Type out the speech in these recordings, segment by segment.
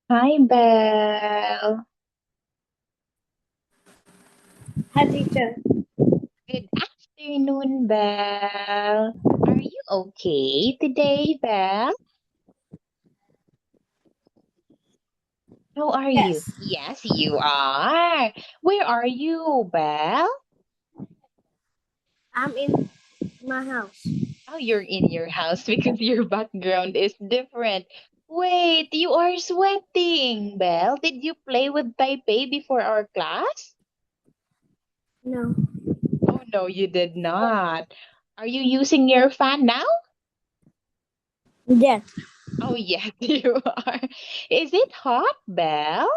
Hi, Belle. Hi, teacher. Good afternoon, Belle. Are you okay today, Belle? How are you? Yes, Yes, you are. Where are you, Belle? I'm in my house. Oh, you're in your house because your background is different. Wait, you are sweating, Belle. Did you play with Taipei before our class? No. Oh, no, you did not. Are you using your fan now? Yes. Oh, yes, you are. Is it hot, Belle?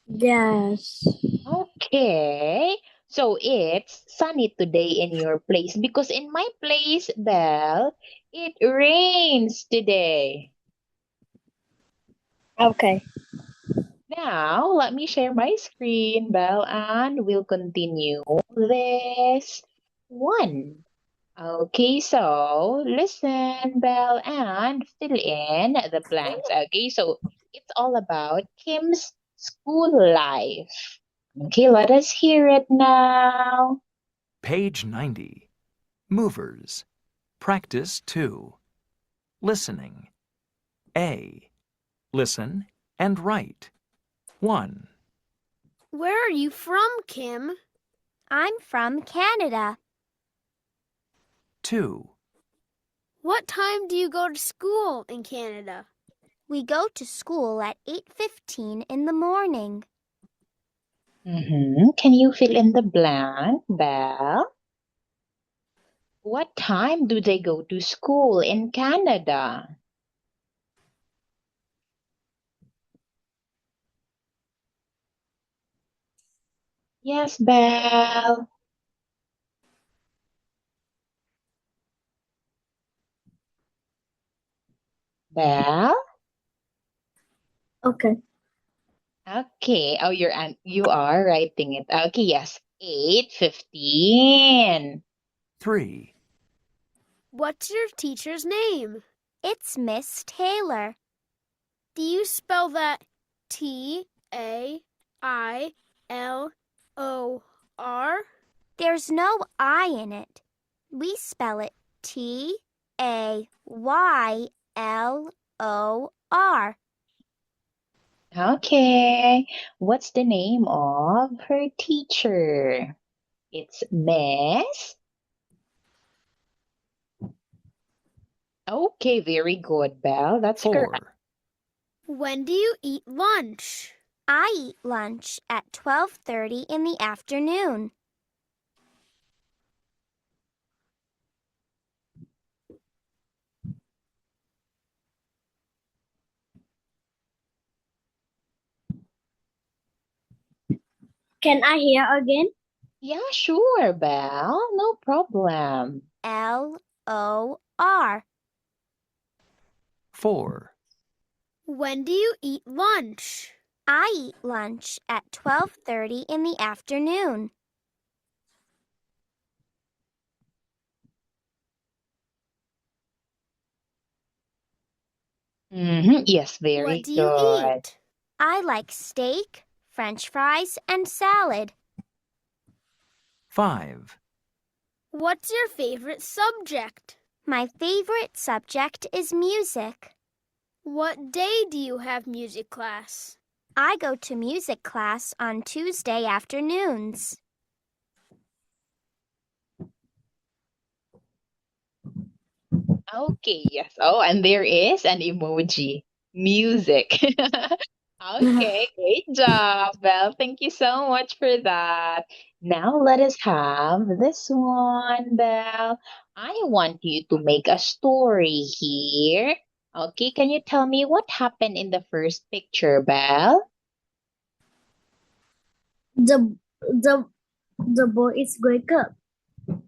Yes. Okay. So it's sunny today in your place because in my place, Belle, it rains today. Okay. Now, let me share my screen, Belle, and we'll continue this one. Okay, so listen, Belle, and fill in the blanks. Okay, so it's all about Kim's school life. Okay, let us hear it now. Page 90. Movers. Practice 2. Listening. A. Listen and write. 1, Where are you from, Kim? I'm from Canada. 2, What time do you go to school in Canada? We go to school at 8:15 in the morning. Can you fill in the blank, Belle? What time do they go to school in Canada? Yes, Belle. Belle? Okay. Okay. Oh, you are writing it. Okay, yes. 8:15. 3, What's your teacher's name? It's Miss Taylor. Do you spell that Tailor? There's no I in it. We spell it Taylor. Okay. What's the name of her teacher? It's Miss. Okay, very good, Belle. That's correct. 4, When do you eat lunch? I eat lunch at 12:30 in the afternoon. Can I hear again? Yeah, sure, Belle. No problem. Lor. 4, When do you eat lunch? I eat lunch at 12:30 in the afternoon. Yes, What very do you good. eat? I like steak, French fries, and salad. 5, What's your favorite subject? My favorite subject is music. What day do you have music class? I go to music class on Tuesday afternoons. Okay, yes. Oh, and there is an emoji. Music. Okay, great job, Belle. Thank you so much for that. Now let us have this one, Belle. I want you to make a story here. Okay, can you tell me what happened in the first picture, Belle? The the boy is wake up.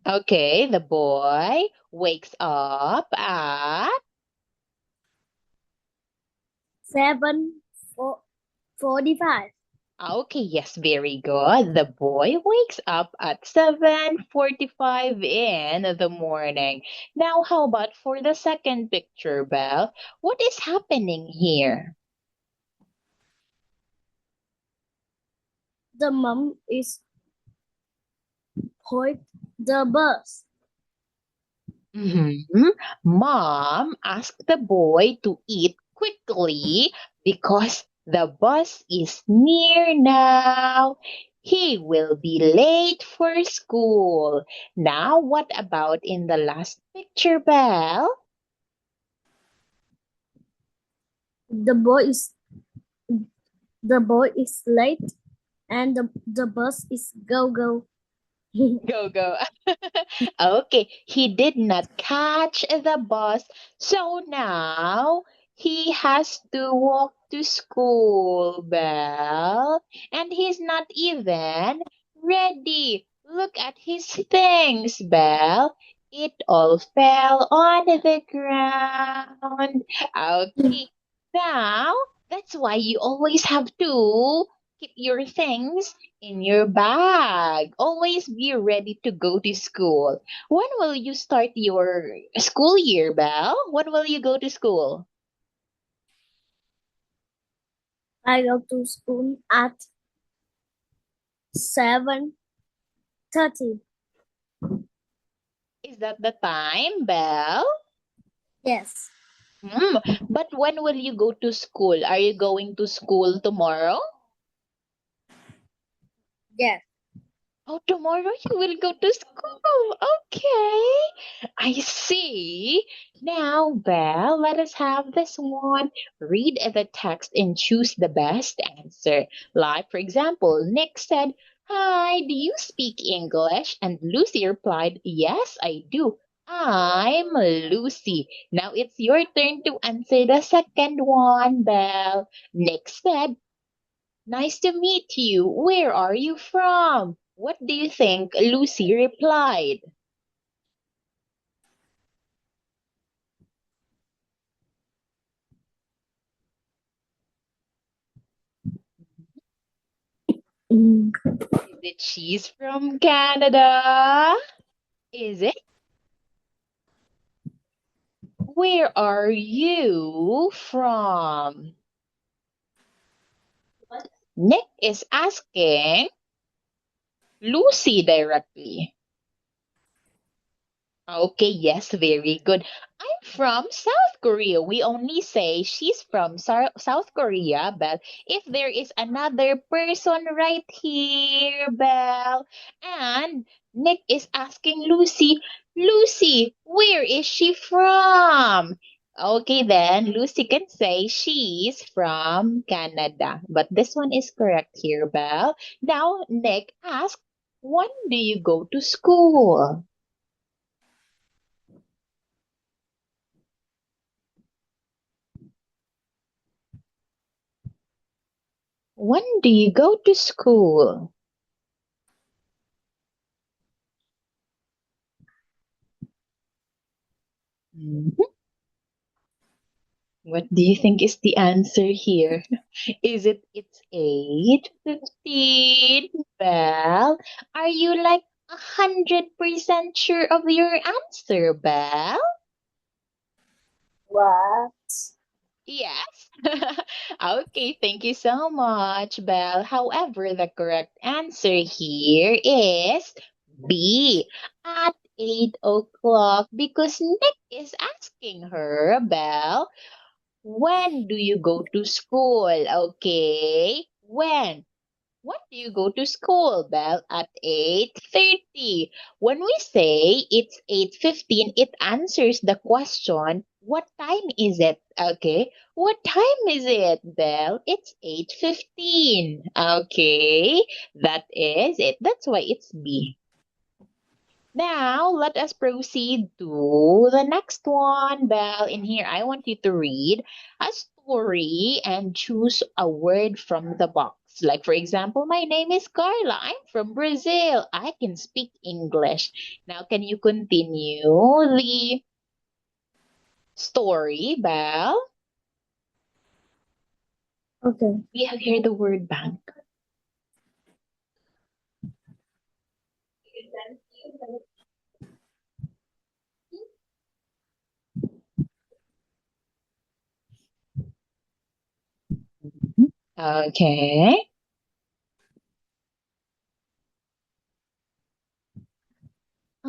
Okay, the boy wakes up at 7:45. Okay, yes, very good. The boy wakes up at 7:45 in the morning. Now, how about for the second picture, Belle? What is happening here? The mom is point the bus. Mom asked the boy to eat quickly because the bus is near now. He will be late for school. Now, what about in the last picture, Belle? The boy is late and the bus is go. Go, go. Okay, he did not catch the bus, so now he has to walk to school, Belle. And he's not even ready. Look at his things, Belle. It all fell on the ground. Okay, now that's why you always have to keep your things in your bag. Always be ready to go to school. When will you start your school year, Belle? When will you go to school? I go to school at 7:30. Is that the time, Belle? Yes. But when will you go to school? Are you going to school tomorrow? Yes. Oh, tomorrow you will go to school. Okay. I see. Now, Belle, let us have this one. Read the text and choose the best answer. Like, for example, Nick said, "Hi, do you speak English?" And Lucy replied, "Yes, I do. I'm Lucy." Now it's your turn to answer the second one, Belle. Nick said, "Nice to meet you. Where are you from?" What do you think Lucy replied? Mm. Is it she's from Canada? Is it? Where are you from? Nick is asking Lucy directly. Okay, yes, very good. I'm from South Korea. We only say she's from South Korea, Belle. If there is another person right here, Belle, and Nick is asking Lucy, "Lucy, where is she from?" Okay, then Lucy can say she's from Canada. But this one is correct here, Belle. Now, Nick asks, "When do you go to school?" When do you go to school? Mhm. What do you think is the answer here? It's 8:15? Belle, are you like 100% sure of your answer, Belle? What? Yes. Okay, thank you so much, Belle. However, the correct answer here is B, at 8 o'clock, because Nick is asking her, Belle, when do you go to school? Okay, when? When do you go to school, Belle? At 8:30. When we say it's 8:15, it answers the question, what time is it? Okay. What time is it, Belle? It's 8:15. Okay. That is it. That's why it's B. Now, let us proceed to the next one, Belle. In here, I want you to read a story and choose a word from the box. Like, for example, my name is Carla. I'm from Brazil. I can speak English. Now, can you continue the story, Belle? Okay. We have here the word bank. Okay.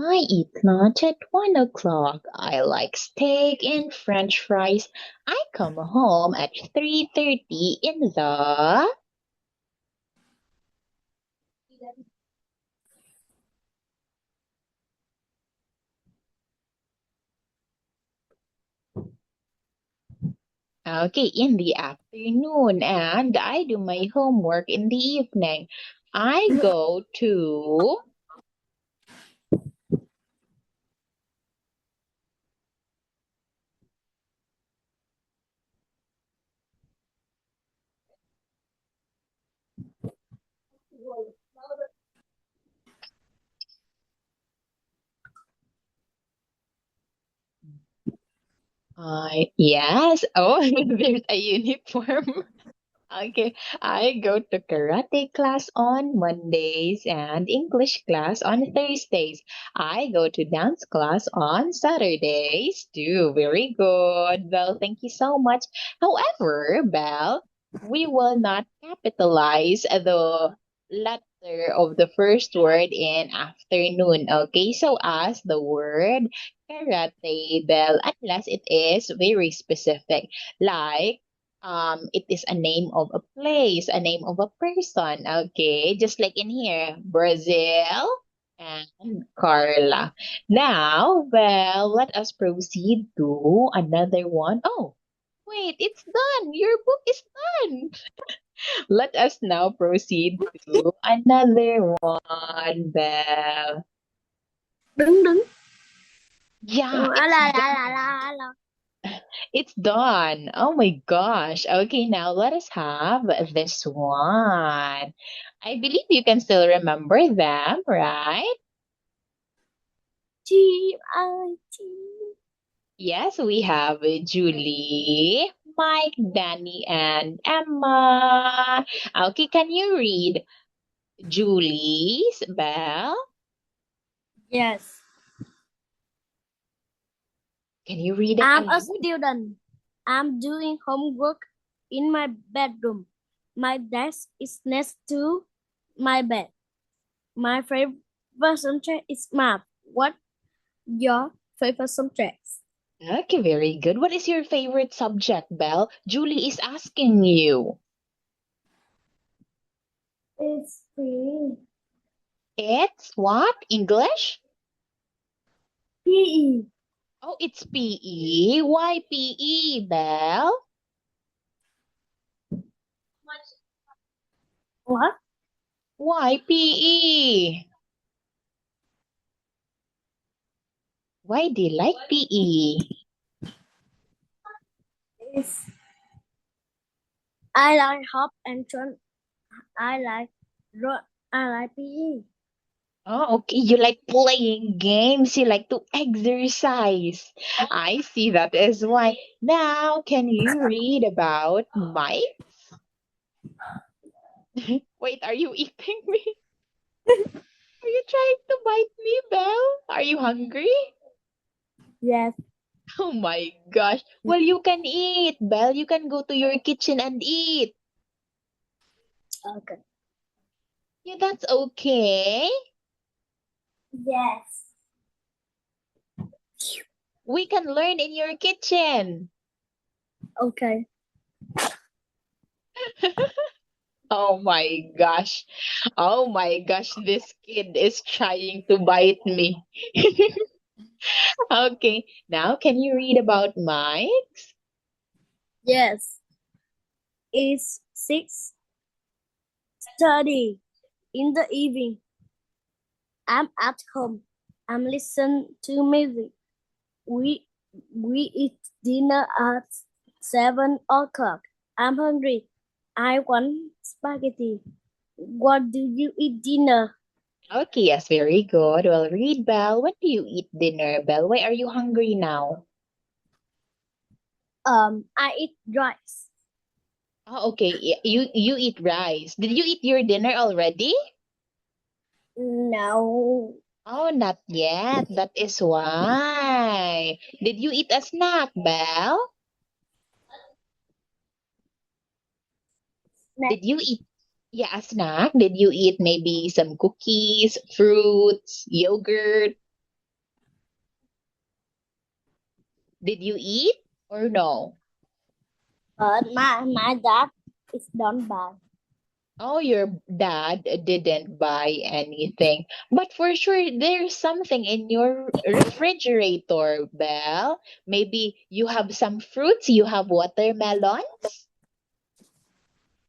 I eat lunch at 1 o'clock. I like steak and French fries. I come home at 3:30 in the... Okay, in the afternoon, and I do my homework in the evening. I go to... Yes. Oh, there's a uniform. Okay, I go to karate class on Mondays and English class on Thursdays. I go to dance class on Saturdays too. Very good, Belle. Thank you so much. However, Belle, we will not capitalize the letter of the first word in afternoon. Okay, so as the word karate, Belle, unless it is very specific, like it is a name of a place, a name of a person. Okay, just like in here, Brazil and Carla. Now, well, let us proceed to another one. Oh, wait, it's done. Your book is done. Let us now proceed to another one, Belle. Đứng. Yeah, La it's la done. la la la. It's done. Oh my gosh. Okay, now let us have this one. I believe you can still remember them, right? Chim ơi chim. Yes, we have Julie, Mike, Danny, and Emma. Okay, can you read Julie's bell? Yes. Can you read it I'm a aloud? student. I'm doing homework in my bedroom. My desk is next to my bed. My favorite subject is math. What your favorite subjects? Okay, very good. What is your favorite subject, Belle? Julie is asking you. It's PE. It's what? English? PE. Oh, it's PE. Why PE, Belle? What? Why PE? Why do you like PE? It's I like hop and run. I like run. I like PE. Oh, okay. You like playing games. You like to exercise. I see that is why. Now, can you read about Mike? Wait, are you eating me? Are you trying to bite me, Belle? Are you hungry? Yes. Oh my gosh. Well, you can eat, Belle. You can go to your kitchen and eat. Okay. Yeah, that's okay. Yes. We can learn in your kitchen. Okay. Oh my gosh. Oh my gosh, this kid is trying to bite me. Okay, now can you read about Mike's? Yes. It's 6:30 in the evening. I'm at home. I'm listening to music. We eat dinner at 7 o'clock. I'm hungry. I want spaghetti. What do you eat dinner? Okay, yes, very good. Well, read, Belle. When do you eat dinner, Belle? Why are you hungry now? I eat rice. Oh, okay. You eat rice. Did you eat your dinner already? No. Oh, not yet. That is why. Did you eat a snack, Belle? Did you eat, yeah, a snack? Did you eat maybe some cookies, fruits, yogurt? Did you eat or no? But my dad is don't buy. Oh, your dad didn't buy anything. But for sure, there's something in your refrigerator, Belle. Maybe you have some fruits, you have watermelons?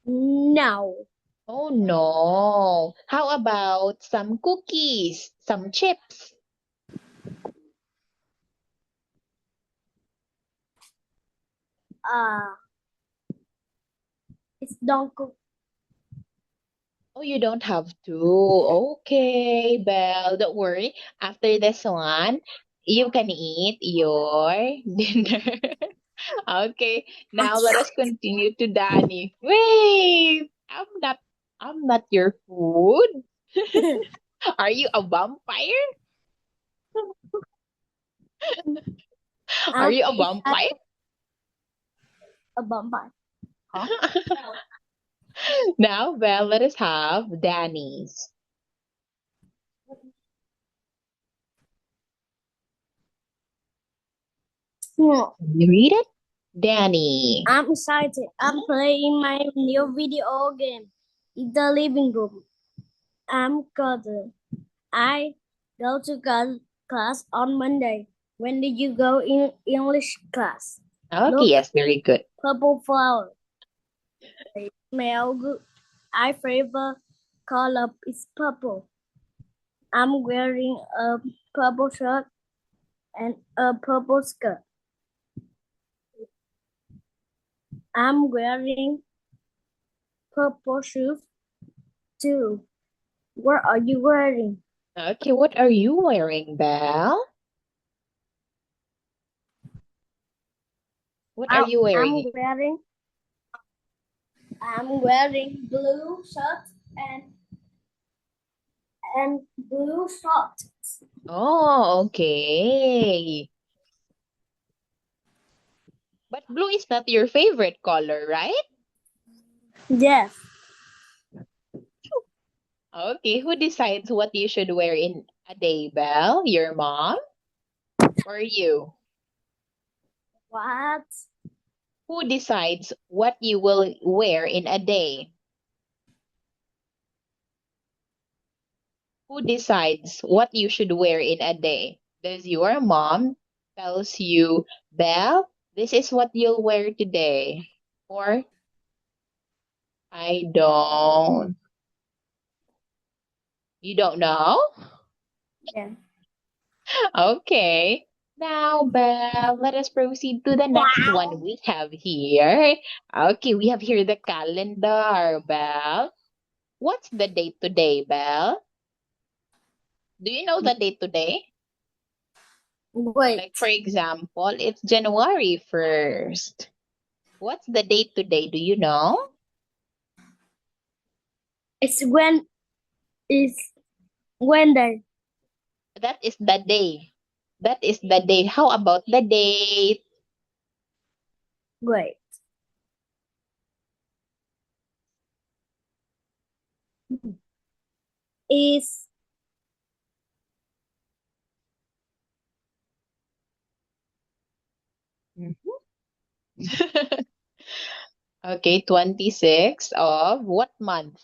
No. Oh no. How about some cookies, some chips? It's don't cook. Oh, you don't have to. Okay, Belle, don't worry. After this one, you can eat your dinner. Okay, now let us continue to Danny. Wait, I'm not your food. Are you a vampire? Are you a It's vampire? a vampire. Huh? Now, Belle, let us have Danny's. No. Can you read it? Danny. I'm excited. I'm playing my new video game in the living room. I'm Carter. I go to class on Monday. When did you go in English class? Okay, Look. yes, very good. Purple flower. They smell good. I favorite color is purple. I'm wearing a purple shirt and a purple skirt. I'm wearing purple shoes too. What are you wearing? Okay, what are you wearing, Belle? What are you wearing? I'm wearing blue shirt and blue shorts. Oh, okay. But blue is not your favorite color, right? Yes. Okay, who decides what you should wear in a day, Belle? Your mom or you? What? Who decides what you will wear in a day? Who decides what you should wear in a day? Does your mom tells you, Belle, this is what you'll wear today? Or I don't. You don't know? Yeah. Okay. Now, Belle, let us proceed to the next one we have here. Okay, we have here the calendar, Belle. What's the date today, Belle? Do you know the date today? Wait. Like, for example, it's January 1st. What's the date today? Do you know? It's Wednesday. That is the day. That is the date. How about the date? Wait. Is Okay, 26th of what month?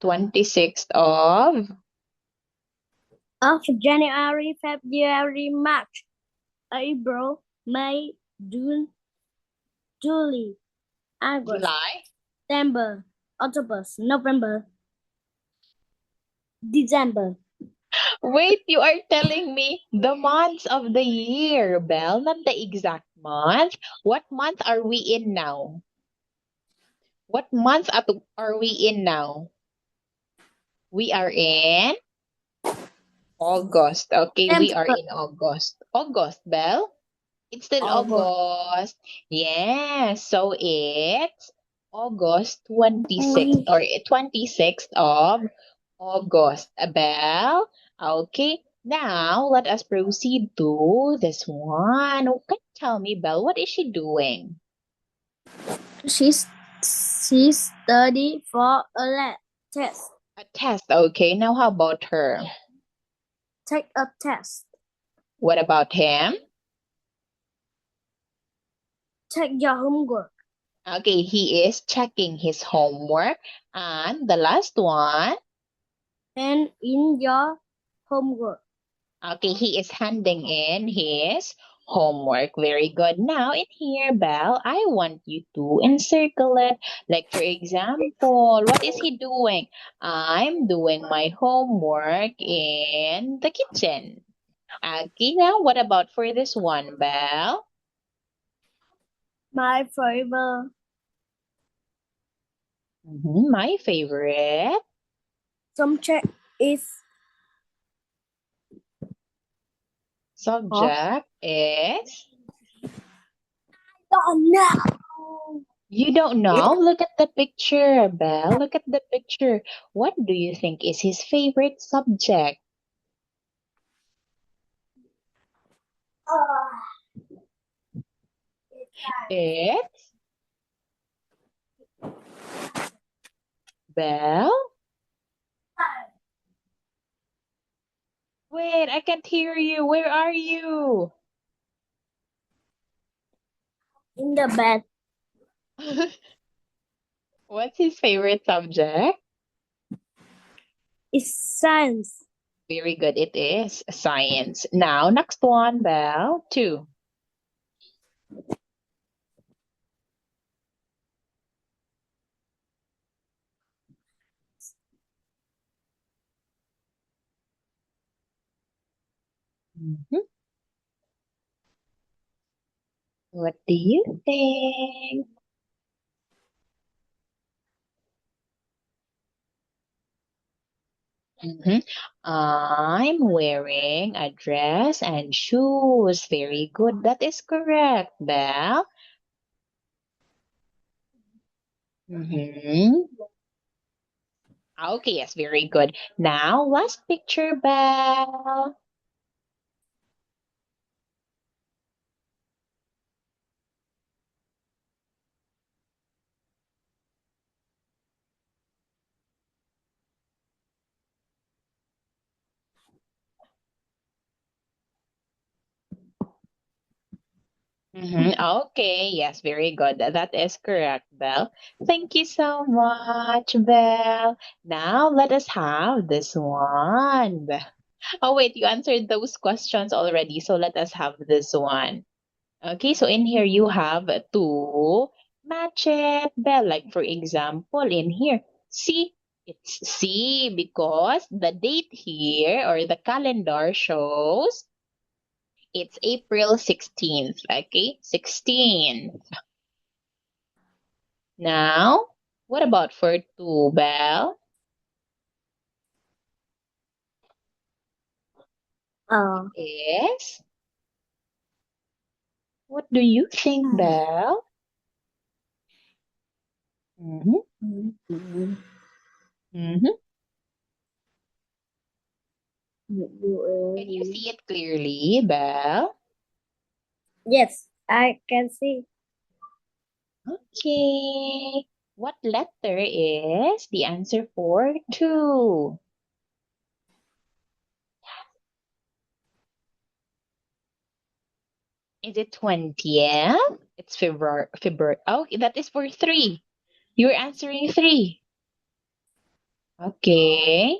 26th of January, February, March, April, May, June, July, August, July. September, October, November, December. Wait, you are telling me the months of the year, Belle, not the exact month. What month are we in now? What month are we in now? We are in August. Okay, we are in August. August, Belle? It's still August. Yes, so it's August 26th or 26th of August. Belle? Okay, now let us proceed to this one. Okay, tell me, Belle, what is she doing? She's study for a test. A test. Okay, now how about her? Take a test. What about him? Check your homework. Okay, he is checking his homework. And the last one, And in your homework. okay, he is handing in his homework. Very good. Now, in here, Belle, I want you to encircle it. Like, for example, what is he doing? I'm doing my homework in the kitchen. Okay, now, what about for this one, Belle? My favorite My favorite subject is subject is... don't know. You don't know? Look at the picture, Belle. Look at the picture. What do you think is his favorite subject? It's Belle? Wait, I can't hear you. Where are you? In the bed What's his favorite subject? is science. Very good. It is science. Now, next one, Belle. 2. Mhm. What do you think? I'm wearing a dress and shoes. Very good. That is correct, Belle. Okay, yes, very good. Now, last picture, Belle. Okay, yes, very good. That is correct, Belle. Thank you so much, Belle. Now, let us have this one. Oh, wait, you answered those questions already, so let us have this one. Okay, so in here you have to match it, Belle. Like, for example, in here, see, it's C because the date here or the calendar shows it's April 16th, okay? 16. Now, what about for 2, Belle? Yes. What do you think, Belle? Mm-hmm. Mm-hmm. Can you see it clearly, Belle? Yes, I can see. Okay. What letter is the answer for 2? Is it 20th? It's February. February. Oh, that is for 3. You're answering 3. Okay.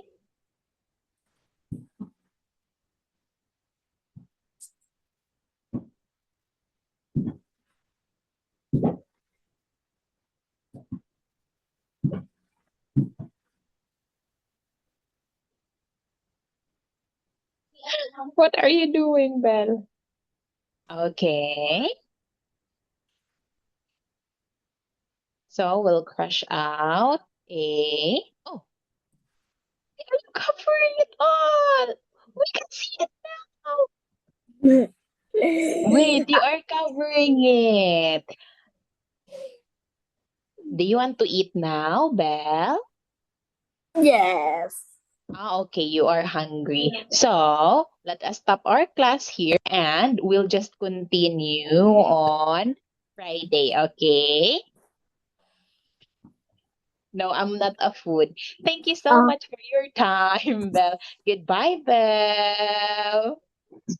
What are you doing, Belle? Okay. So we'll crush out a... Oh, are you covering it all? We can see it now. Wait, you are covering it. Do you want to eat now, Belle? Yes. Okay, you are hungry. So, let us stop our class here and we'll just continue on Friday, okay? No, I'm not a food. Thank you so much for your time, Belle. Goodbye, Belle.